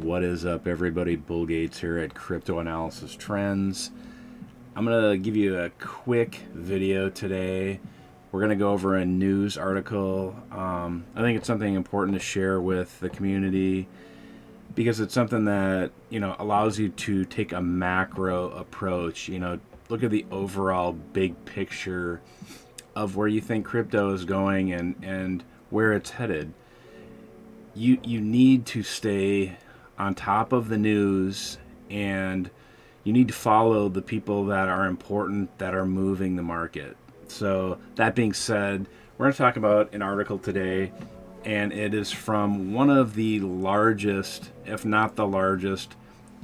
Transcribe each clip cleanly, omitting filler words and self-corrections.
What is up, everybody? Bill Gates here at Crypto Analysis Trends. I'm going to give you a quick video today. We're going to go over a news article. I think it's something important to share with the community because it's something that, allows you to take a macro approach, look at the overall big picture of where you think crypto is going and where it's headed. You need to stay on top of the news, and you need to follow the people that are important, that are moving the market. So that being said, we're going to talk about an article today, and it is from one of the largest, if not the largest,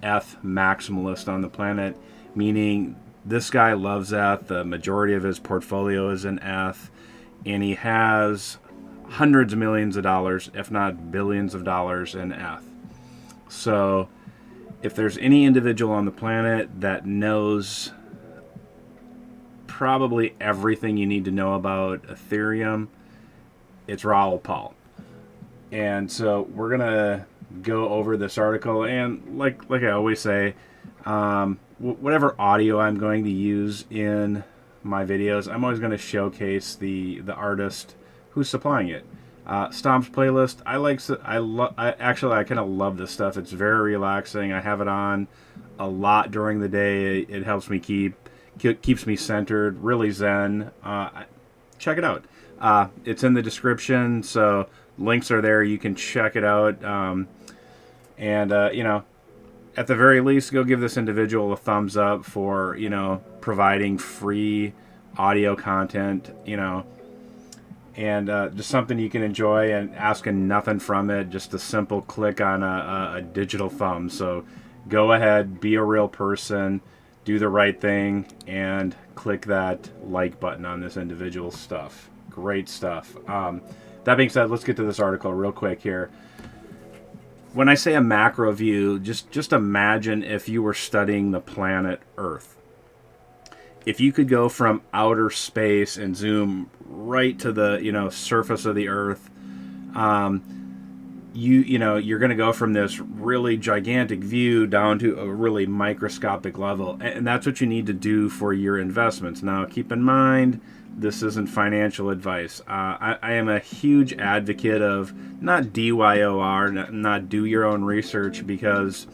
ETH maximalist on the planet, meaning this guy loves ETH. The majority of his portfolio is in ETH, and he has hundreds of millions of dollars, if not billions of dollars in ETH. So if there's any individual on the planet that knows probably everything you need to know about Ethereum, it's Raoul. And so we're going to go over this article, and like I always say, whatever audio I'm going to use in my videos, I'm always going to showcase the artist who's supplying it. Stomps playlist, I kind of love this stuff. It's very relaxing. I have it on a lot during the day. It helps me keeps me centered, really zen. Check it out. It's in the description, so links are there. You can check it out. At the very least, go give this individual a thumbs up for, providing free audio content, and just something you can enjoy and asking nothing from it, just a simple click on a digital thumb. So go ahead, be a real person, do the right thing, and click that like button on this individual stuff. Great stuff. That being said, let's get to this article real quick here. When I say a macro view, just imagine if you were studying the planet Earth. If you could go from outer space and zoom right to the surface of the Earth, you're going to go from this really gigantic view down to a really microscopic level, and that's what you need to do for your investments. Now, keep in mind, this isn't financial advice. I am a huge advocate of not DYOR, not do your own research, because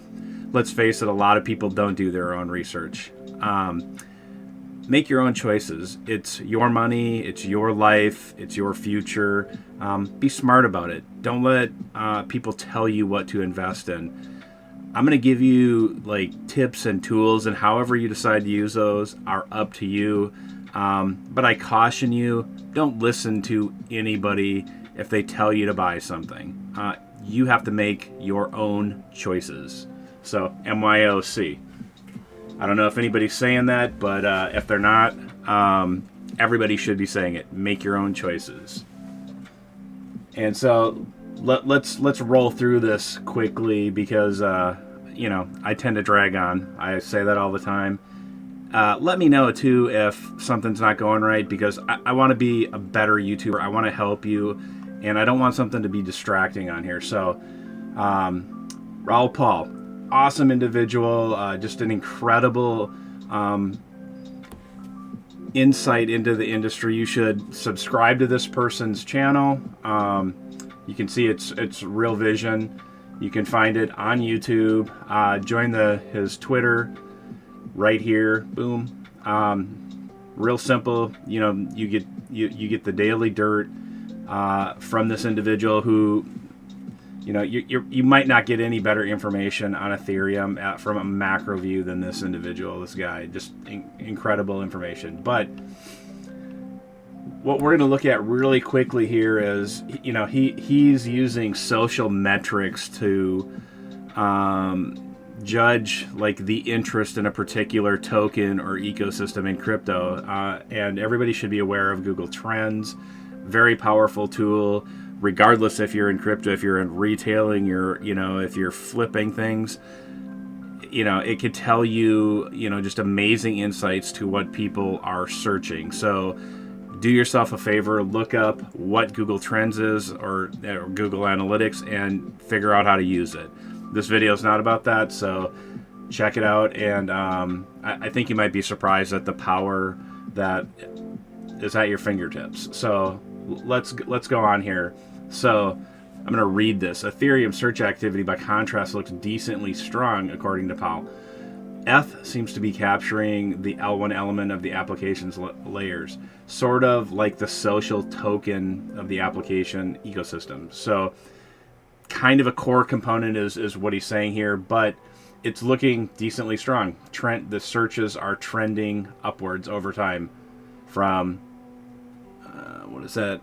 let's face it, a lot of people don't do their own research. Make your own choices. It's your money, it's your life, it's your future. Be smart about it. Don't let people tell you what to invest in. I'm going to give you tips and tools, and however you decide to use those are up to you. But I caution you, don't listen to anybody if they tell you to buy something. You have to make your own choices. So, MYOC. I don't know if anybody's saying that, but if they're not, everybody should be saying it. Make your own choices. And so let's roll through this quickly because I tend to drag on. I say that all the time. Let me know too if something's not going right, because I want to be a better YouTuber. I want to help you, and I don't want something to be distracting on here. So, Raoul, awesome individual, just an incredible insight into the industry. You should subscribe to this person's channel. You can see it's Real Vision. You can find it on YouTube. Join his Twitter right here. Boom. Real simple. You get the daily dirt from this individual who, you might not get any better information on Ethereum from a macro view than this individual, this guy. Just incredible information. But what we're going to look at really quickly here is, he's using social metrics to judge the interest in a particular token or ecosystem in crypto. And everybody should be aware of Google Trends. Very powerful tool. Regardless if you're in crypto, if you're in retailing, if you're flipping things, it could tell you, just amazing insights to what people are searching. So do yourself a favor, look up what Google Trends is or Google Analytics and figure out how to use it. this video is not about that, so check it out. And I think you might be surprised at the power that is at your fingertips. So let's go on here. So I'm going to read this. Ethereum search activity, by contrast, looks decently strong, according to Powell. ETH seems to be capturing the L1 element of the application's layers, sort of like the social token of the application ecosystem. So kind of a core component is what he's saying here, but it's looking decently strong. The searches are trending upwards over time from, what is that?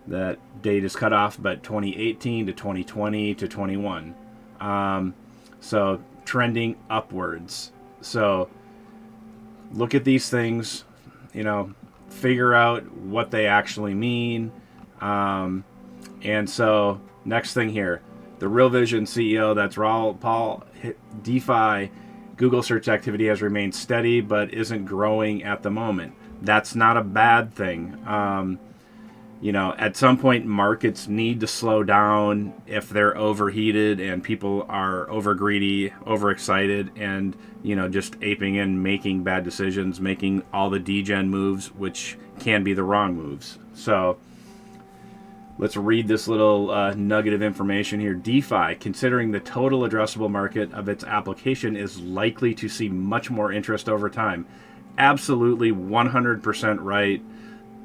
That date is cut off, but 2018 to 2020 to 21. So trending upwards. So look at these things, figure out what they actually mean. And so next thing here, the Real Vision CEO, that's Raoul, DeFi, Google search activity has remained steady but isn't growing at the moment. That's not a bad thing. At some point, markets need to slow down if they're overheated and people are over greedy, overexcited, and just aping in, making bad decisions, making all the degen moves, which can be the wrong moves. So let's read this little nugget of information here. DeFi, considering the total addressable market of its application, is likely to see much more interest over time. Absolutely 100% right.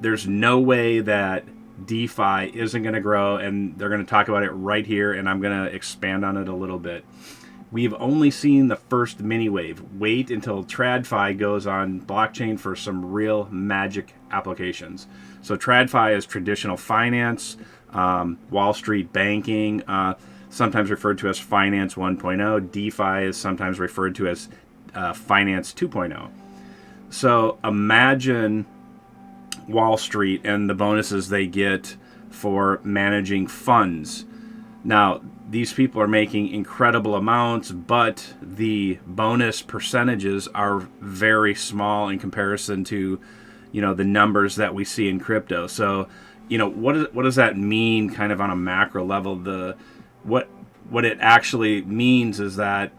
There's no way that DeFi isn't going to grow, and they're going to talk about it right here, and I'm going to expand on it a little bit. We've only seen the first mini wave. Wait until TradFi goes on blockchain for some real magic applications. So TradFi is traditional finance, Wall Street banking, sometimes referred to as Finance 1.0. DeFi is sometimes referred to as Finance 2.0. So imagine Wall Street and the bonuses they get for managing funds. Now, these people are making incredible amounts, but the bonus percentages are very small in comparison to, the numbers that we see in crypto. So, what does that mean kind of on a macro level? What it actually means is that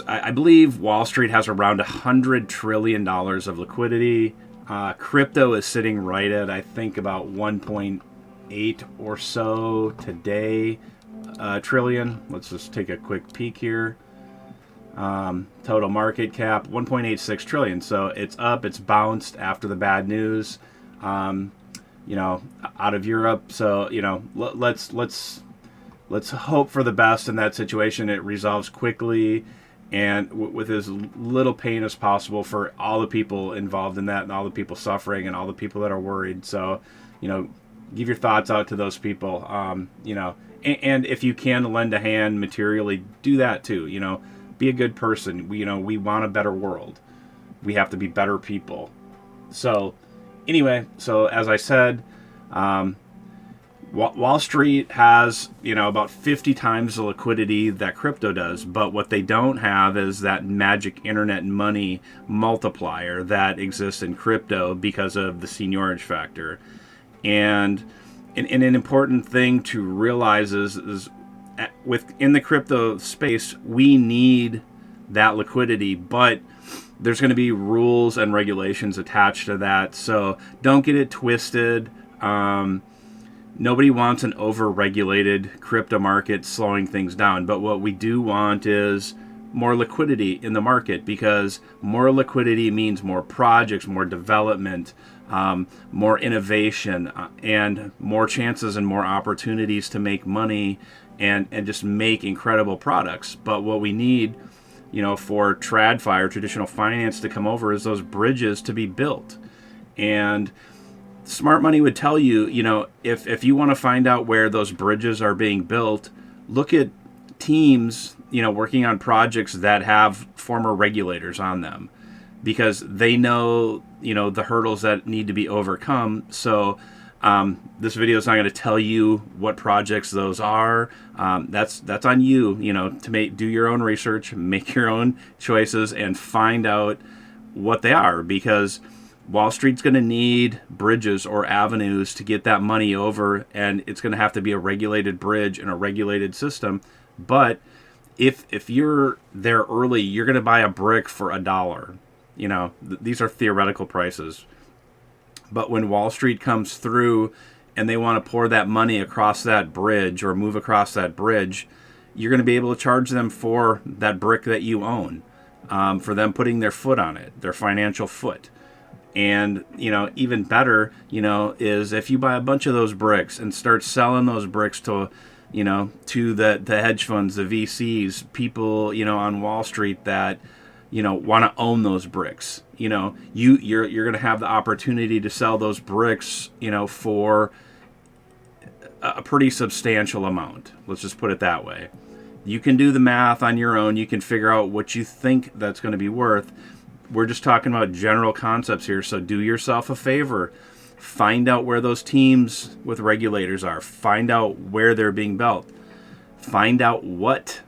I believe Wall Street has around $100 trillion of liquidity. Crypto is sitting right at, I think, about 1.8 or so today trillion. Let's just take a quick peek here. Total market cap 1.86 trillion. So it's up, it's bounced after the bad news, out of Europe. So let's hope for the best in that situation. It resolves quickly and with as little pain as possible for all the people involved in that and all the people suffering and all the people that are worried. So, give your thoughts out to those people. And if you can lend a hand materially, do that too. Be a good person. We want a better world. We have to be better people. So anyway, as I said, Wall Street has, about 50 times the liquidity that crypto does, but what they don't have is that magic internet money multiplier that exists in crypto because of the seigniorage factor. And an important thing to realize is within the crypto space, we need that liquidity, but there's going to be rules and regulations attached to that. So don't get it twisted. Nobody wants an over-regulated crypto market slowing things down. But what we do want is more liquidity in the market, because more liquidity means more projects, more development, more innovation, and more chances and more opportunities to make money and just make incredible products. But what we need, for TradFi or traditional finance to come over is those bridges to be built. And smart money would tell you, if you want to find out where those bridges are being built, look at teams, working on projects that have former regulators on them, because they know, the hurdles that need to be overcome. So this video is not going to tell you what projects those are. That's on you, to do your own research, make your own choices, and find out what they are, because Wall Street's going to need bridges or avenues to get that money over, and it's going to have to be a regulated bridge and a regulated system. But if you're there early, you're going to buy a brick for $1. You know, these are theoretical prices. But when Wall Street comes through and they want to pour that money across that bridge or move across that bridge, you're going to be able to charge them for that brick that you own, for them putting their foot on it, their financial foot. And, you know, even better, you know, is if you buy a bunch of those bricks and start selling those bricks to, you know, to the hedge funds, the VCs, people, you know, on Wall Street that, you know, want to own those bricks. You know, you're going to have the opportunity to sell those bricks, you know, for a pretty substantial amount. Let's just put it that way. You can do the math on your own. You can figure out what you think that's going to be worth. We're just talking about general concepts here, so do yourself a favor. Find out where those teams with regulators are. Find out where they're being built. Find out what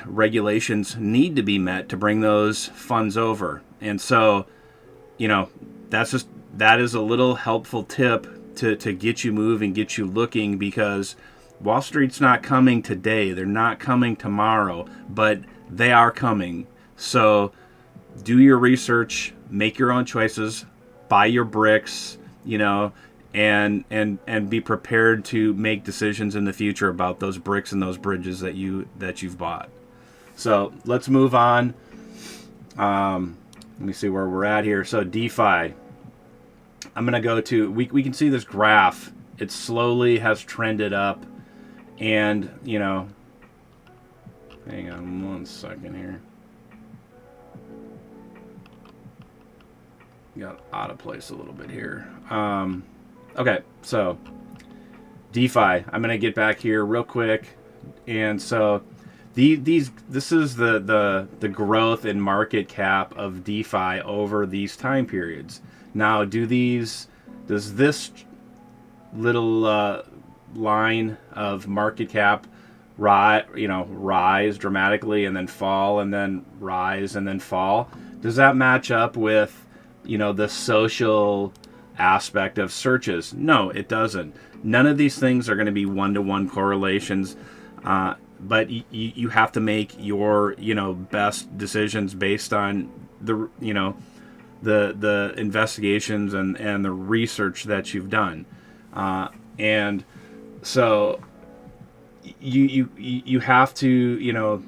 regulations need to be met to bring those funds over. And so, you know, that is a little helpful tip to get you moving, get you looking, because Wall Street's not coming today. They're not coming tomorrow, but they are coming. So do your research, make your own choices, buy your bricks, you know, and be prepared to make decisions in the future about those bricks and those bridges that you've bought. So let's move on. Let me see where we're at here. So DeFi. I'm going to go to, we can see this graph. It slowly has trended up, and, you know, hang on 1 second here. Got out of place a little bit here. Okay, so DeFi. I'm gonna get back here real quick, and so this is the growth in market cap of DeFi over these time periods. Now, does this little line of market cap rise dramatically and then fall and then rise and then fall? Does that match up with, you know, the social aspect of searches? No, it doesn't. None of these things are going to be one-to-one correlations, but you have to make your, you know, best decisions based on the, you know, the investigations and the research that you've done, and so you have to, you know,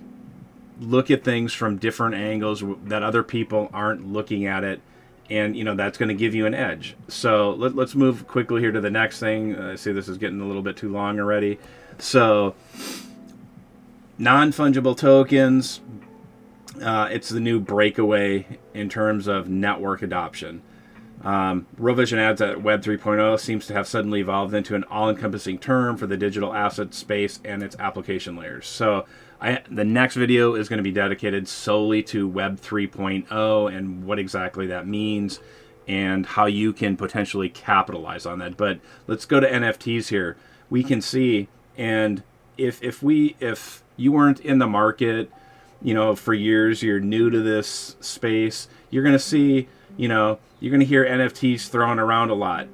look at things from different angles that other people aren't looking at it. And, you know, that's going to give you an edge. So let's move quickly here to the next thing. I see this is getting a little bit too long already. So non-fungible tokens, it's the new breakaway in terms of network adoption. Real Vision adds that Web 3.0 seems to have suddenly evolved into an all-encompassing term for the digital asset space and its application layers. So the next video is going to be dedicated solely to Web 3.0 and what exactly that means and how you can potentially capitalize on that. But let's go to NFTs here. We can see, and if you weren't in the market, you know, for years, you're new to this space, you're going to see, you know, you're going to hear NFTs thrown around a lot.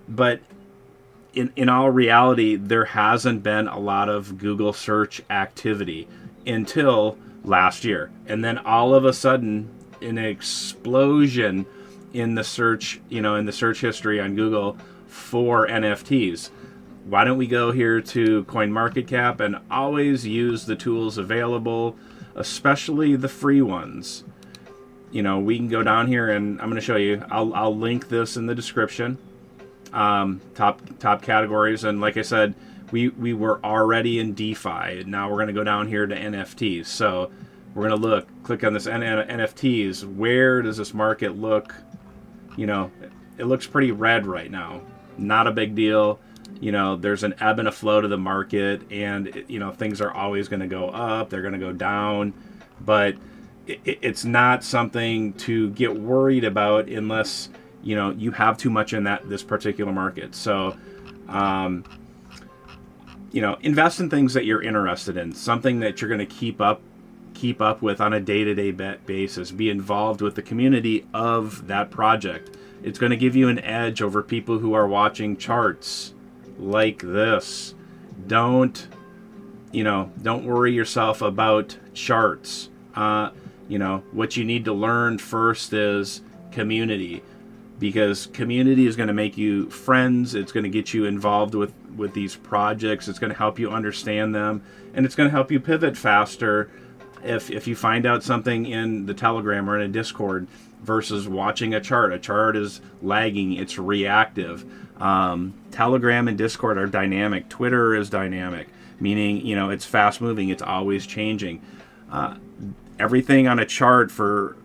But in all reality, there hasn't been a lot of Google search activity until last year. And then all of a sudden, an explosion in the search, you know, in the search history on Google for NFTs. Why don't we go here to CoinMarketCap and always use the tools available, especially the free ones. You know, we can go down here and I'm going to show you. I'll link this in the description. Top categories, and like I said, we were already in DeFi. Now we're going to go down here to NFTs. So we're going to click on this NFTs. Where does this market look? You know, it looks pretty red right now. Not a big deal. You know, there's an ebb and a flow to the market, and you know, things are always going to go up. They're going to go down, but it's not something to get worried about unless, you know, you have too much in this particular market. So, you know, invest in things that you're interested in, something that you're going to keep up with on a day-to-day basis. Be involved with the community of that project. It's going to give you an edge over people who are watching charts like this. Don't worry yourself about charts. What you need to learn first is community, because community is going to make you friends. It's going to get you involved with these projects. It's going to help you understand them, and it's going to help you pivot faster if you find out something in the Telegram or in a Discord versus watching a chart. A chart is lagging. It's reactive. Telegram and Discord are dynamic. Twitter is dynamic, meaning, it's fast moving. It's always changing. Everything on a chart for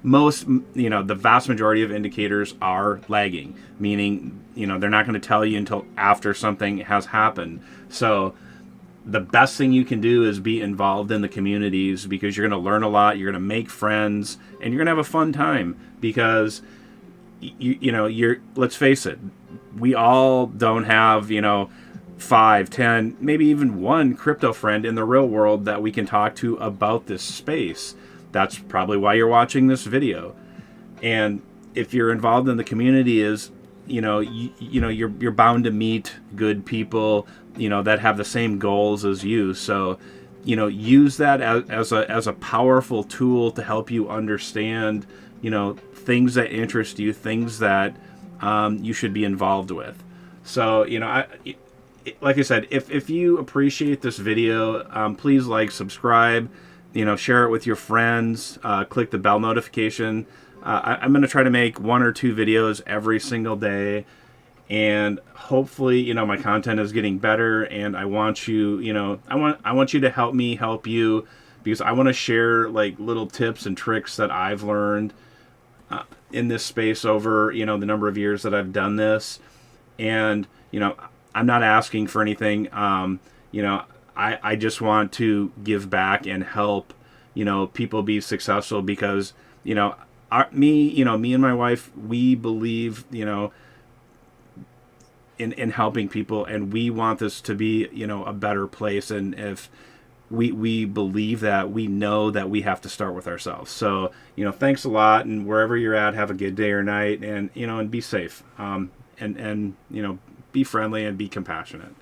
most, the vast majority of indicators are lagging, meaning, they're not going to tell you until after something has happened. So the best thing you can do is be involved in the communities, because you're going to learn a lot, you're going to make friends, and you're going to have a fun time, because let's face it, we all don't have, 5, 10, maybe even one crypto friend in the real world that we can talk to about this space. That's probably why you're watching this video. And if you're involved in the community, you're bound to meet good people, that have the same goals as you. So, use that as a powerful tool to help you understand, things that interest you, things that you should be involved with. So, like I said, if you appreciate this video, please subscribe, share it with your friends, click the bell notification. I'm going to try to make 1 or 2 videos every single day, and hopefully, my content is getting better, and I want you, I want you to help me help you, because I want to share little tips and tricks that I've learned in this space over, the number of years that I've done this. And, I'm not asking for anything. I just want to give back and help, people be successful, because, me and my wife, we believe, in helping people, and we want this to be, a better place. And if we believe that, we know that we have to start with ourselves. So, thanks a lot, and wherever you're at, have a good day or night, and, and be safe. And be friendly and be compassionate.